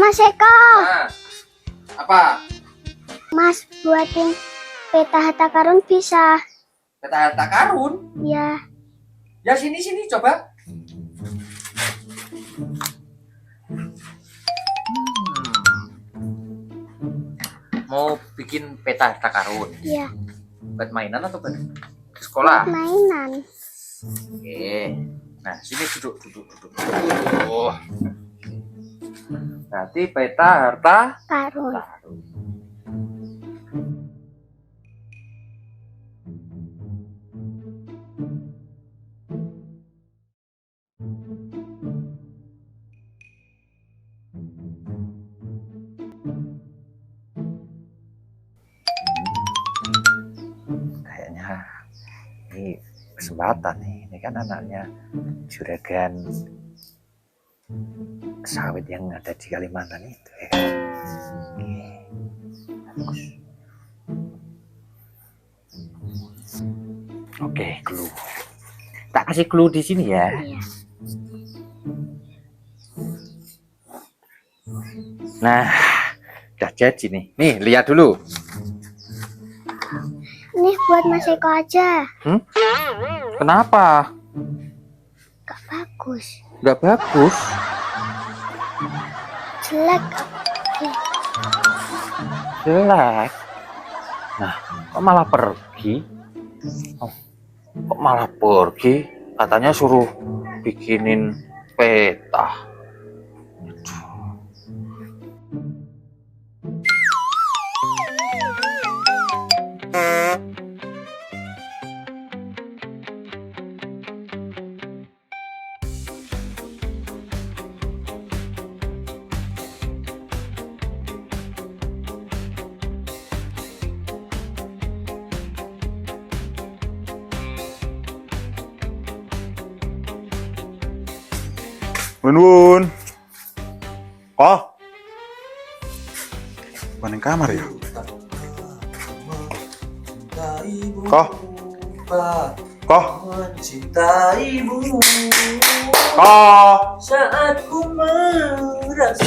Mas Eko. Nah, apa? Mas buatin peta harta karun bisa? Peta harta karun? Ya. Ya sini coba. Mau bikin peta harta karun? Iya. Buat mainan atau buat sekolah? Mainan. Oke. Nah, sini duduk. Oh. Nanti peta harta Karun. karun. Kayaknya ini kesempatan nih. Ini kan anaknya juragan sawit yang ada di Kalimantan itu ya kan? Oke, clue. Tak kasih clue di sini ya. Iya. Nah, udah jadi nih. Nih, lihat dulu. Ini buat Mas Eko aja. Kenapa? Gak bagus. Nggak bagus. Jelek. Jelek. Nah, kok malah pergi? Kok malah pergi? Katanya suruh bikinin peta. Wun. Kok? Bukan yang kamar ya? Kok? Kok? Mencintaimu Kok? saat ku merasa.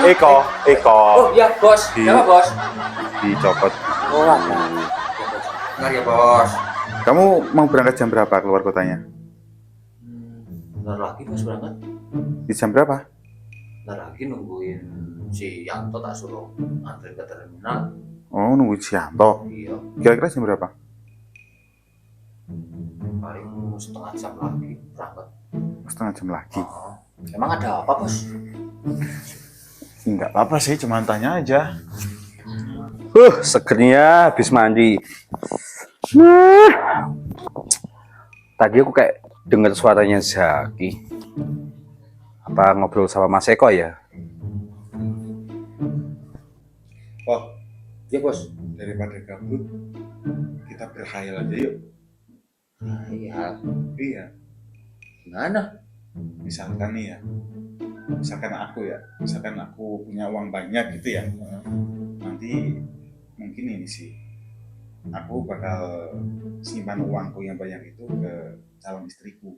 Eko. Oh ya bos, kenapa bos? Dicopot. Oh lah. Bentar ya bos. Kamu mau berangkat jam berapa keluar kotanya? Bentar lagi bos berangkat. Di jam berapa? Bentar lagi nungguin si Yanto tak suruh anterin ke terminal. Oh, nunggu Cianto. Iya, Kira-kira jam berapa? paling setengah jam lagi berangkat. Setengah jam lagi. Oh, emang ada apa bos? Enggak apa-apa sih, cuma tanya aja. Segernya habis mandi. Tadi aku kayak dengar suaranya Zaki. Apa ngobrol sama Mas Eko ya? Oh, Iya bos. daripada gabut, kita berkhayal aja yuk. Iya, Iya, gimana? misalkan nih ya. Misalkan aku punya uang banyak gitu ya. Nanti mungkin ini sih, aku bakal simpan uangku yang banyak itu ke calon istriku.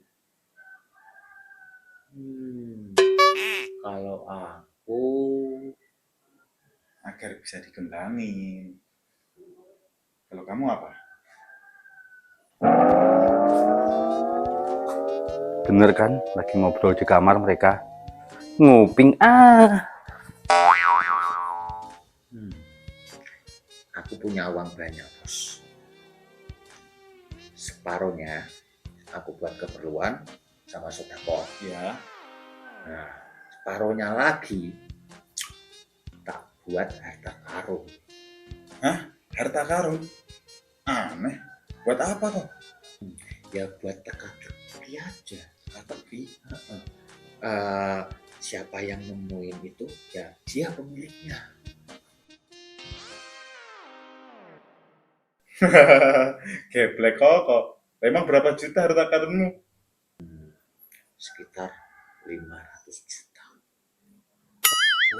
Kalau aku Agar bisa dikembangin. Kalau kamu apa? Bener kan? Lagi ngobrol di kamar mereka. Nguping aku punya uang banyak bos. Separuhnya aku buat keperluan sama sedekah. Ya, Nah, separuhnya lagi tak buat harta karun. harta karun. Aneh. Buat apa kok? Ya buat teka-teki aja. Teka-teki. Siapa yang nemuin itu ya dia pemiliknya. Geblek kok. Emang berapa juta harta karunmu? Sekitar 500 juta.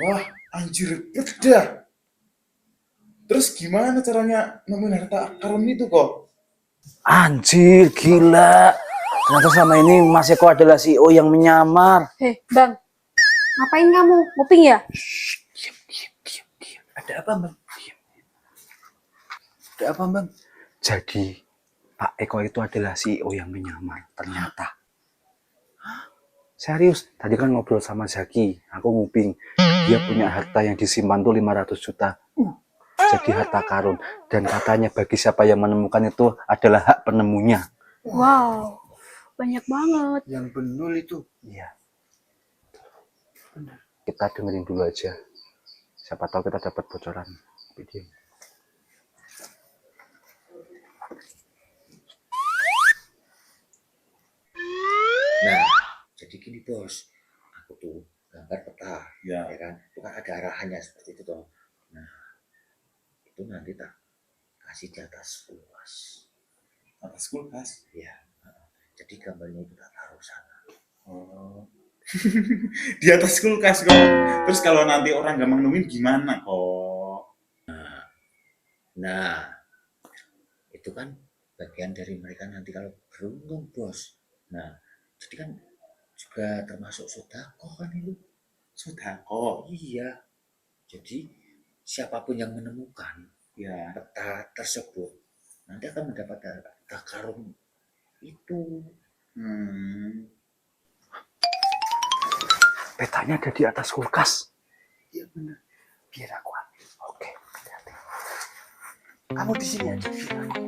Wah, anjir beda. Terus gimana caranya nemuin harta karun itu kok? Anjir, gila. Ternyata selama ini Mas Eko adalah CEO yang menyamar. Bang, Ngapain kamu? Nguping ya? Diam. Ada apa, Bang? Diam. Ada apa, Bang? Jadi, Pak Eko itu adalah CEO yang menyamar, ternyata. Serius, tadi kan ngobrol sama Zaki, aku nguping. Dia punya harta yang disimpan tuh 500 juta. Jadi harta karun. Dan katanya bagi siapa yang menemukan itu adalah hak penemunya. Wow, banyak banget. Yang benul itu. Iya. Kita dengerin dulu aja. Siapa tahu kita dapat bocoran video. Nah, jadi gini bos, aku tuh gambar peta, Ya. ya kan? Itu kan ada arahannya seperti itu toh. Nah, itu nanti tak kasih di atas kulkas. Atas kulkas. Ya. Jadi gambarnya itu tak taruh sana. Oh. Di atas kulkas kok. Terus kalau nanti orang gampang nemuin gimana kok? Nah, itu kan bagian dari mereka nanti kalau beruntung bos. Nah, jadi kan juga termasuk sodako kan itu. Sodako. Iya. Jadi siapapun yang menemukan Ya. peta tersebut nanti akan mendapat harta karun itu. Petanya ada di atas kulkas. Iya benar. Biar aku ambil. Oke, hati-hati. Kamu di sini aja. Biar aku.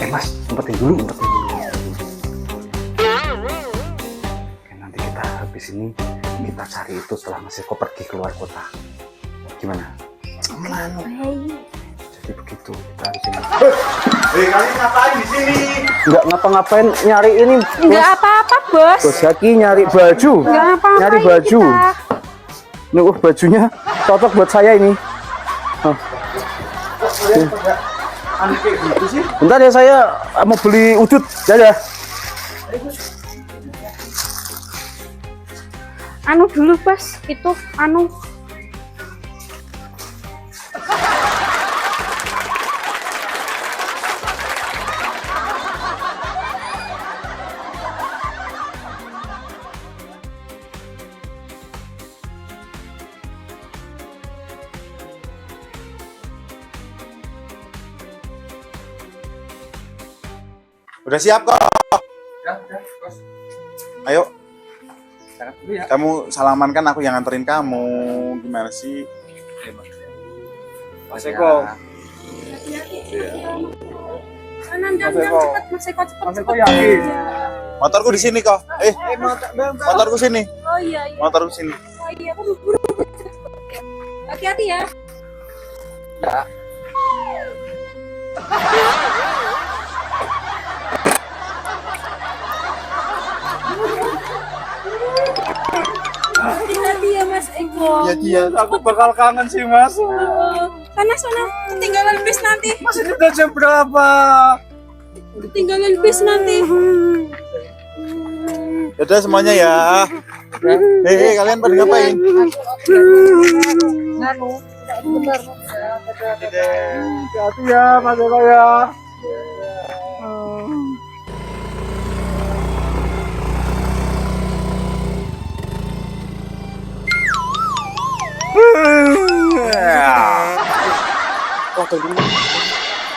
Mas, umpetin dulu. Oke, nanti kita habis ini kita cari itu setelah Mas Eko pergi keluar kota. Gimana? Jadi begitu, kita harus ini. Kalian ngapain di sini? Nggak ngapa-ngapain, nyari ini. Nggak apa-apa, Bos. Bos Zaki nyari baju. Nggak apa-apa. Nyari baju. Ini bajunya cocok buat saya ini. Aneh kayak gitu sih. Bentar ya, saya mau beli udut. Dadah. Anu dulu, Bos. Itu anu. Udah siap kok. Udah, bos. Ayo, Sekarang dulu ya. kamu salaman kan aku yang nganterin kamu. Gimana sih? Mas Eko. Kanan dan cepet, Mas Eko cepet. Mas Eko yakin. Motorku di sini kok. Motorku sini. Oh iya. Motorku sini. Oh iya, aku buru. Hati-hati ya. Ya. Hati-hati ya, Mas Eko. Ya dia, aku bakal kangen sih mas. Sana, ketinggalan bis nanti. Mas ini udah jam berapa? Ketinggalan bis nanti. Yaudah semuanya ya. Hei, kalian pada ngapain? Hati-hati ya Mas Eko ya.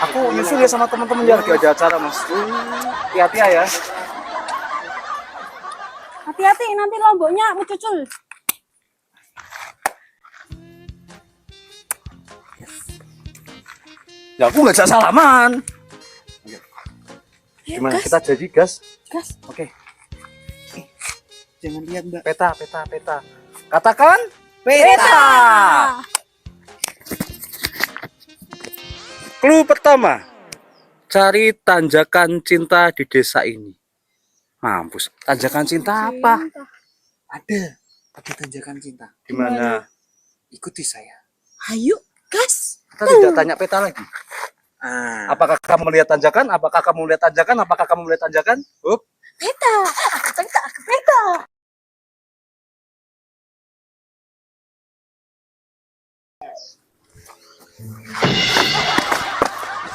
Aku nyusul ya sama teman-teman ya, lagi ada acara mas. Hati-hati ya. Hati-hati, nanti lomboknya muncul. Ya aku nggak bisa salaman. Gimana Gas. kita jadi gas? Gas. Oke. Jangan lihat mbak. Peta. Katakan peta. Clue pertama. Cari tanjakan cinta di desa ini. Mampus. Tanjakan cinta apa? Ada tanjakan cinta. Di mana? Ikuti saya. Ayo, gas. Kita tidak tanya peta lagi. Ah, Apakah kamu melihat tanjakan? Apakah kamu melihat tanjakan? Apakah kamu melihat tanjakan? Up. Peta. Aku peta.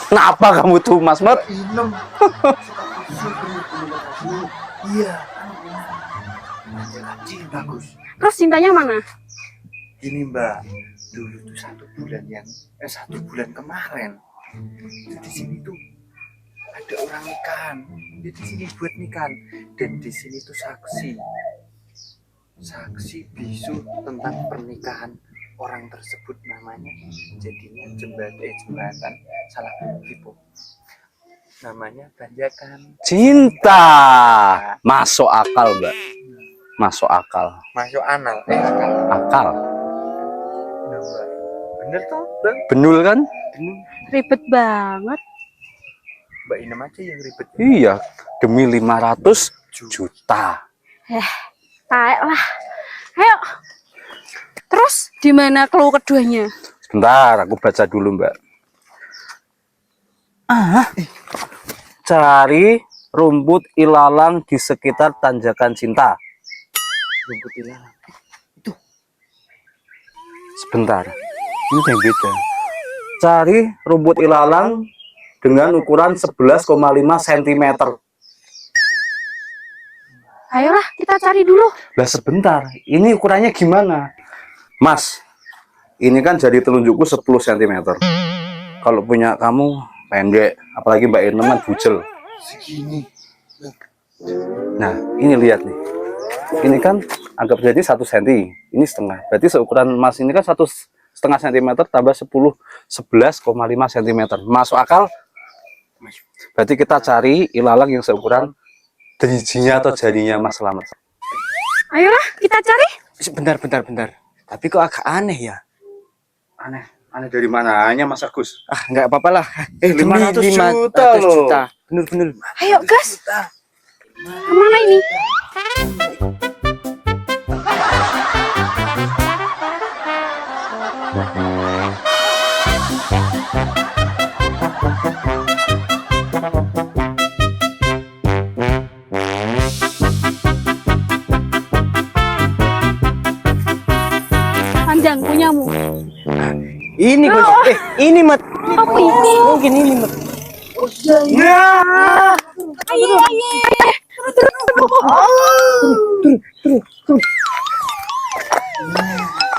Kenapa kamu tuh, Mas Mat? iya. Tanjakan cinta, Gus. Terus cintanya mana? Ini Mbak, dulu tuh 1 bulan kemarin, itu di sini tuh ada orang nikahan. Dia di sini buat nikahan, dan di sini tuh saksi bisu tentang pernikahan orang tersebut, namanya jadinya jembatan salah tipu, namanya tanjakan Cinta. Masuk akal, Mbak. Masuk akal. masuk anal Akal. Nah, Mbak. Bener toh Bang? Benul kan? Bener. Ribet banget. Mbak Inem aja yang ribet. Iya. Demi 500 juta. Taek lah. Ayo. Terus di mana clue keduanya? Sebentar, aku baca dulu, Mbak. Cari rumput ilalang di sekitar tanjakan cinta. Rumput ilalang. Sebentar, ini yang beda. Cari rumput ilalang dengan ukuran 11,5 cm. Ayolah kita cari dulu. Lah sebentar, ini ukurannya gimana? Mas, ini kan jadi telunjukku 10 cm. Kalau punya kamu pendek, apalagi Mbak Inem kan bujel. Segini. Nah, ini lihat nih. Ini kan anggap jadi 1 cm, ini setengah. Berarti seukuran Mas ini kan 1,5 cm tambah 11,5 cm. Masuk akal? Berarti kita cari ilalang yang seukuran drijinya atau jarinya Mas Slamet. Ayolah kita cari. Bentar. Tapi kok agak aneh ya? Aneh dari mananya Mas Agus? Ah, nggak apa-apa lah. Demi 500 juta loh. juta. Bener. Ayo gas. Kemana ini? Panjang punyamu. Ini Gus. Ini Mat. Apa ini? Mungkin ini Mat. Ayo.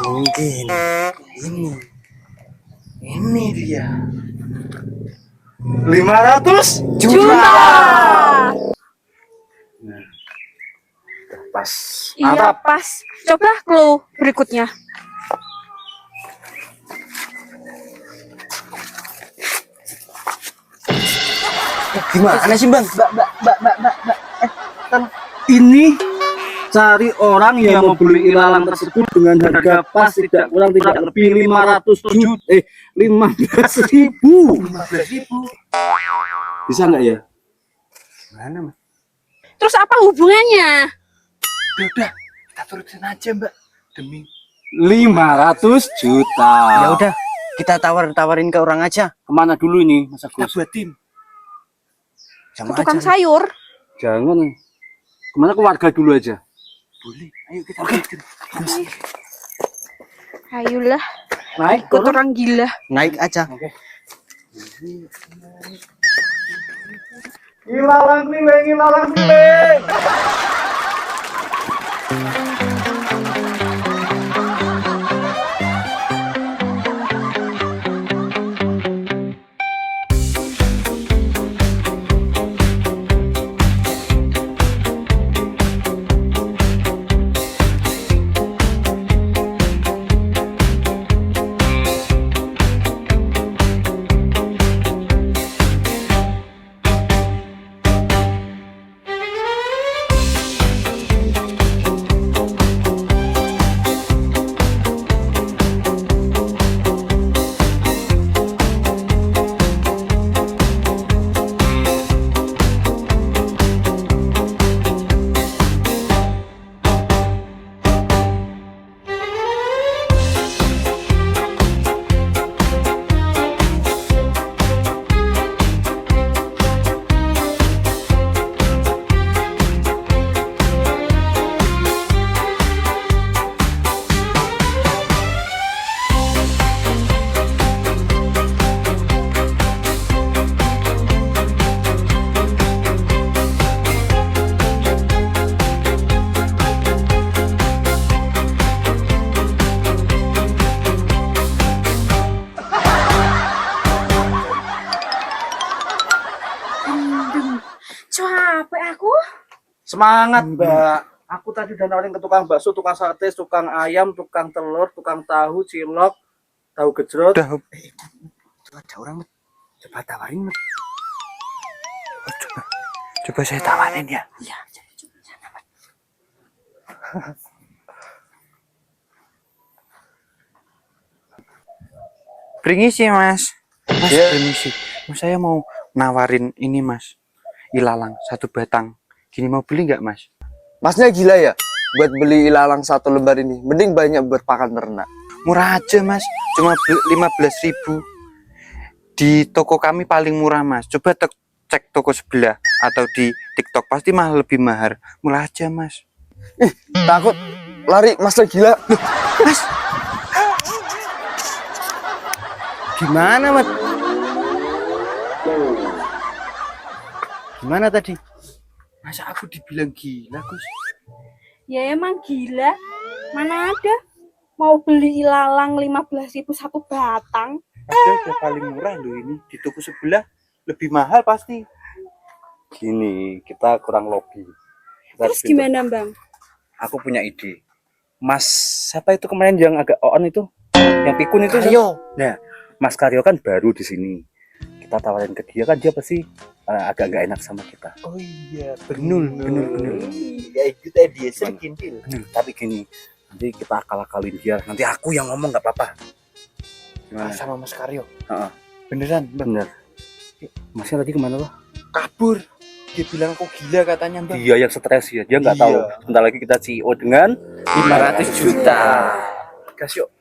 Mungkin ini dia 500 Juta. pas. Iya pas. Coba clue berikutnya. gimana sih Bang? Ini cari orang yang membeli ilalang tersebut dengan harga pas tidak kurang tidak lebih 500 juta 15.000. Bisa nggak ya? Mana Mas? Terus apa hubungannya? Udah, kita turutin aja Mbak. Demi 500 juta. ya udah, kita tawarin ke orang aja. Kemana dulu ini Mas Kita Agus? buat tim. Sama Ke tukang aja. sayur. Jangan. Kemana ke warga dulu aja? Boleh. Ayo kita buatin. Ayolah. Naik Ikut orang gila. Naik aja. Ilalang keliling. Semangat, Mbak. Aku tadi udah nawarin ke tukang bakso, tukang sate, tukang ayam, tukang telur, tukang tahu, cilok, tahu gejrot. Udah. Itu ada orang, Mat. Coba tawarin, Mat. Oh, coba saya tawarin ya. Iya, coba sana, Mat. Permisi, Mas. Mas, permisi. Mas, saya mau nawarin ini, Mas. Ilalang 1 batang. Gini mau beli nggak, Mas? Masnya gila ya buat beli ilalang 1 lembar ini. Mending banyak buat pakan ternak. Murah aja, Mas. Cuma 15.000. Di toko kami paling murah, Mas. Coba cek toko sebelah atau di TikTok, pasti mahal, lebih mahal. Murah aja, Mas. Takut lari, masnya gila. Mas. Gimana, Mat? Gimana tadi? Masa aku dibilang gila, Gus? Ya emang gila. Mana ada mau beli ilalang 15.000 1 batang. Ada paling murah loh ini. Di toko sebelah lebih mahal pasti. Gini, kita kurang lobby. Kita Terus harus pintar. gimana, Bang? Aku punya ide. Mas, siapa itu kemarin yang agak on itu? Yang pikun itu? Ayo. Nah, Mas Karyo kan baru di sini. Kita tawarin ke dia kan dia pasti agak nggak enak sama kita. Oh iya, benar. Ya itu tadi sekintil. Tapi gini, nanti kita akal-akalin dia. Nanti aku yang ngomong nggak apa-apa. Gimana? Sama Mas Karyo. Heeh. Beneran, Bang. Bener. Masnya tadi kemana loh? Kabur. Dia bilang aku gila katanya, Bang. Dia yang stres ya. Dia nggak Iya. tahu. Sebentar lagi kita CEO dengan 500 juta. Gas yuk.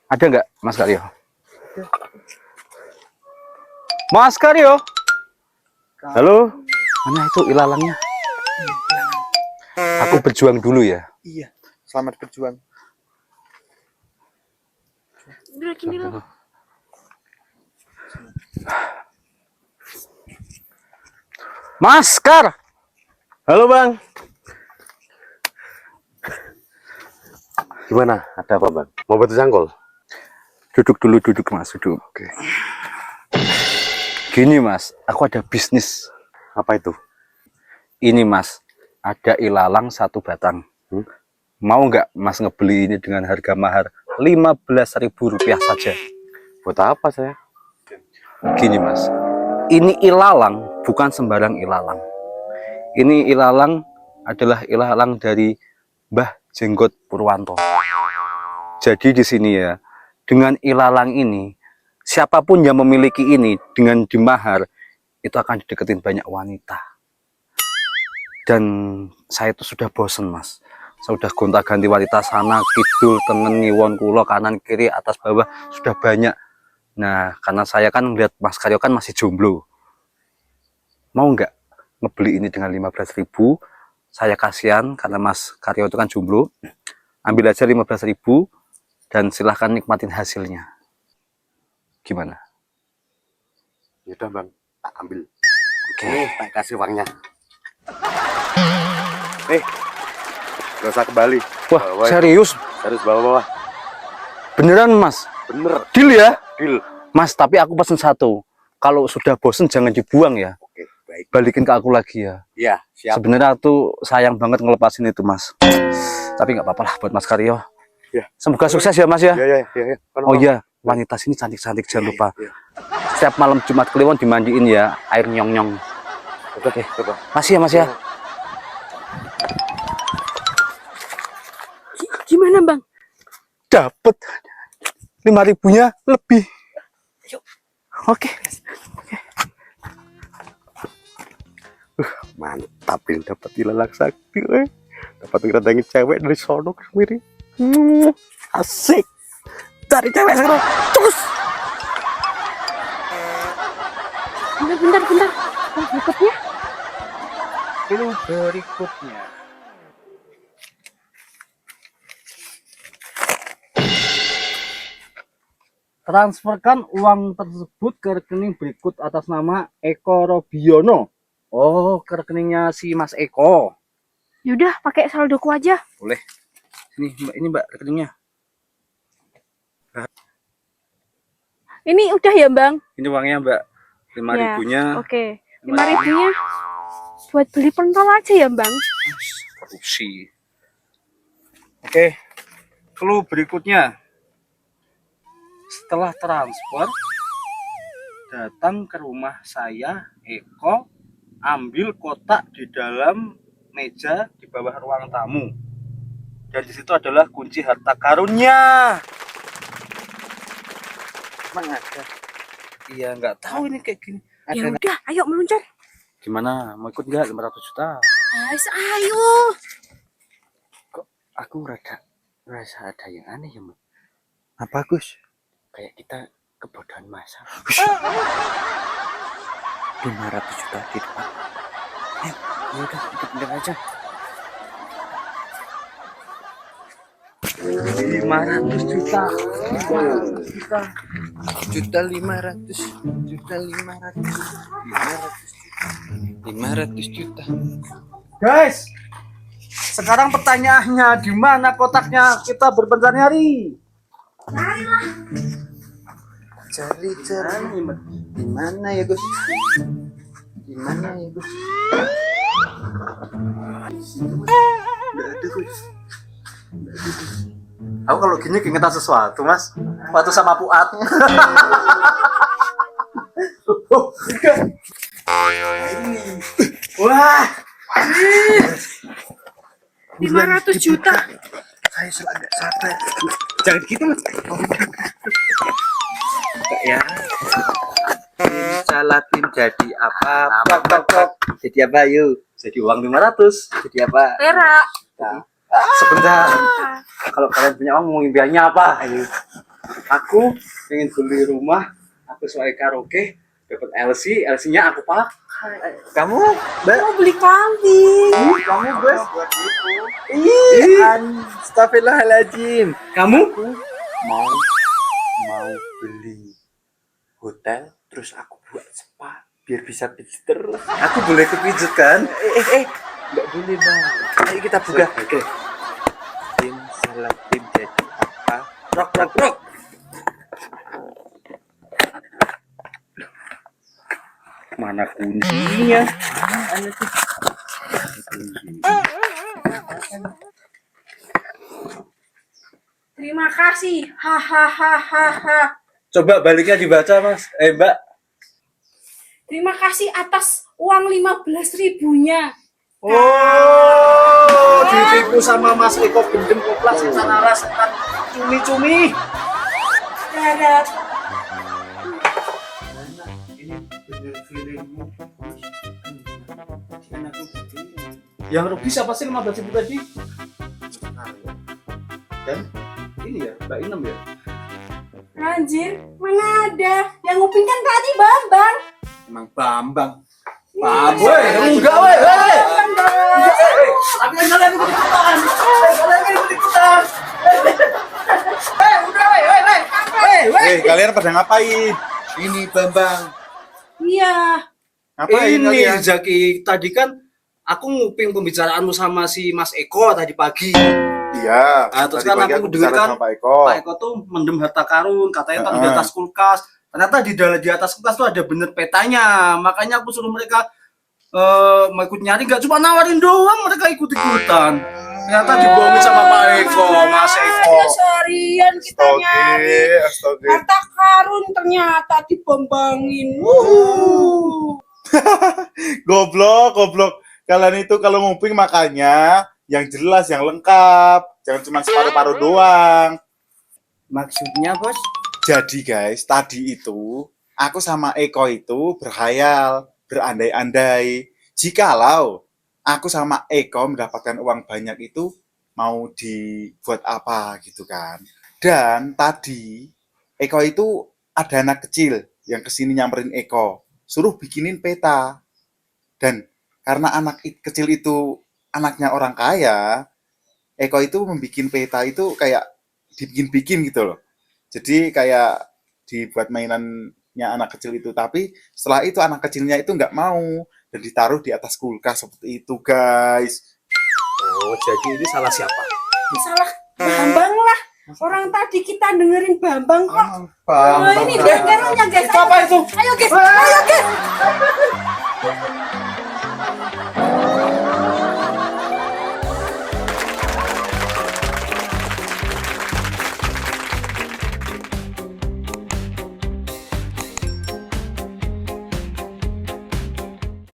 Ada nggak Mas Karyo? Mas Karyo? Halo? Mana itu ilalangnya? Aku berjuang dulu ya. Iya. Selamat berjuang. Udah gini loh. Mas Kar! Halo Bang. Gimana? Ada apa Bang? Mau batu jangkol? Duduk dulu, duduk Mas, duduk. Oke. Gini Mas, aku ada bisnis. Apa itu? Ini Mas, ada ilalang 1 batang. Mau nggak Mas ngebeli ini dengan harga mahar Rp15.000 saja? Buat apa saya? Gini Mas, ini ilalang bukan sembarang ilalang. Ini ilalang adalah ilalang dari Mbah Jenggot Purwanto. Jadi di sini ya, dengan ilalang ini, siapapun yang memiliki ini dengan dimahar, itu akan dideketin banyak wanita. Dan saya itu sudah bosen Mas. Saya sudah gonta-ganti wanita sana, kidul, tengen, ngiwon, kulo, kanan, kiri, atas, bawah, sudah banyak. Nah, karena saya kan melihat Mas Karyo kan masih jomblo. Mau nggak ngebeli ini dengan 15.000? Saya kasihan karena Mas Karyo itu kan jomblo. Ambil aja 15.000 dan silahkan nikmatin hasilnya. Gimana? Yaudah Bang, tak ambil. Oke, tak kasih uangnya. Gak usah kembali. Wah, Bawa itu. serius? Harus bawa-bawa. Beneran Mas? Bener. Deal ya? Deal. Mas, tapi aku pesen 1. Kalau sudah bosen jangan dibuang ya. Oke, baik. Balikin ke aku lagi ya. Iya, siap. Sebenarnya aku sayang banget ngelepasin itu Mas. Tapi nggak apa-apa lah buat Mas Karyo. Ya. Semoga sukses ya Mas ya. Iya. Oh iya, wanita sini cantik-cantik jangan lupa. Iya. Setiap malam Jumat Kliwon dimandiin ya, air nyong-nyong. Oke, coba. Masih ya Mas ya. Gimana, Bang? Dapat 5.000-nya lebih. Oke. Mantap ini dapat ilalang sakti. Dapat ngerendangin cewek dari sono ke sini. Asik. Cari cewek sekarang. Terus. Bentar. Yang berikutnya. Ini berikutnya. Transferkan uang tersebut ke rekening berikut atas nama Eko Robiono. Oh, ke rekeningnya si Mas Eko. Yaudah, pakai saldoku aja. Boleh. Ini Mbak rekeningnya. Ini udah ya, Bang? Ini uangnya Mbak. 5.000-nya. Oke. 5.000-nya buat beli pentol aja ya, Bang? Korupsi. Oke. Clue berikutnya. Setelah transfer, datang ke rumah saya, Eko, ambil kotak di dalam meja di bawah ruang tamu. Dan di situ adalah kunci harta karunnya. Emang ada? Iya, nggak tahu ini kayak gini. Ya udah, ayo meluncur. Gimana? Mau ikut nggak 500 juta? Guys, ayo. Kok aku rasa ada yang aneh ya, Mbak? Apa, Gus? Kayak kita kebodohan masa. 500 juta di depan. Ya udah, ikut bener aja. 500 juta. 500 juta. Guys, sekarang pertanyaannya di mana kotaknya kita berbentar nyari? Cari di mana ya, Gus? Di mana ya, Gus? Nggak ada, Gus. Aku kalau gini keingetan sesuatu, Mas. Waktu sama Puat. Wah, 500 juta. Saya nggak sabar. Jangan gitu, Mas. Enggak ya. Salatin jadi apa? Jadi apa, yuk? jadi uang 500. Jadi apa? Perak. Sebentar. Kalau kalian punya uang mau impiannya apa? Ayo. Aku ingin beli rumah, aku sesuai karaoke, dapat LC-nya aku pakai. Kamu, Mbak? Mau beli kambing. Kamu, Gus? Astagfirullahaladzim. Kamu? Mau beli hotel, terus aku buat spa biar bisa pijit terus. Aku boleh kepijet kan? Nggak boleh, Bang. Ayo kita buka. Oke. Tim salah tim jadi apa? Rok. Mana kuncinya? Terima kasih. Hahaha. Coba baliknya dibaca, Mas. Mbak. Terima kasih atas uang 15.000-nya. Oh, ditipu sama Mas Eko Gendeng Koplas setan aras setan cumi-cumi. Darat. Ini bener feelingmu. Kan aku tadi Yang rugi siapa sih 15.000 tadi? Dan ini ya, Mbak Inem ya. Anjir, mana ada? Yang nguping kan tadi Bambang. emang Bambang. Woi, enggak woi. Tapi kan kalian ikut-ikutan. Kalian pada ngapain? Ini Bambang. Iya. Ngapain Ini kalian? Zaki, tadi kan aku nguping pembicaraanmu sama si Mas Eko tadi pagi. Iya. Nah, terus tadi kan pagi aku bicara dengarkan sama Pak Eko. Pak Eko tuh mendem harta karun, katanya taruh di atas kulkas. Ternyata di atas kulkas tuh ada bener petanya. Makanya aku suruh mereka mau ikut nyari, nggak cuma nawarin doang, mereka ikut-ikutan. Ternyata dibohongin sama Pak Eko, Mas Eko. Seharian kita nyari. Astaga. Harta karun ternyata dibambangin. Goblok. Kalian itu kalau nguping makanya yang jelas, yang lengkap. Jangan cuma separuh-paruh doang. Maksudnya, Bos? Jadi guys, tadi itu aku sama Eko itu berkhayal, berandai-andai. Jikalau aku sama Eko mendapatkan uang banyak itu mau dibuat apa gitu kan. Dan tadi Eko itu ada anak kecil yang kesini nyamperin Eko. Suruh bikinin peta. Dan karena anak kecil itu anaknya orang kaya, Eko itu membuat peta itu kayak dibikin-bikin gitu loh. Jadi kayak dibuat mainannya anak kecil itu. Tapi setelah itu anak kecilnya itu nggak mau dan ditaruh di atas kulkas seperti itu, guys. Oh, jadi ini salah siapa? Salah Bambang lah. Orang tadi kita dengerin Bambang kok. Bang, Oh, ini bengkelnya guys. apa itu? Ayo guys, ayo guys.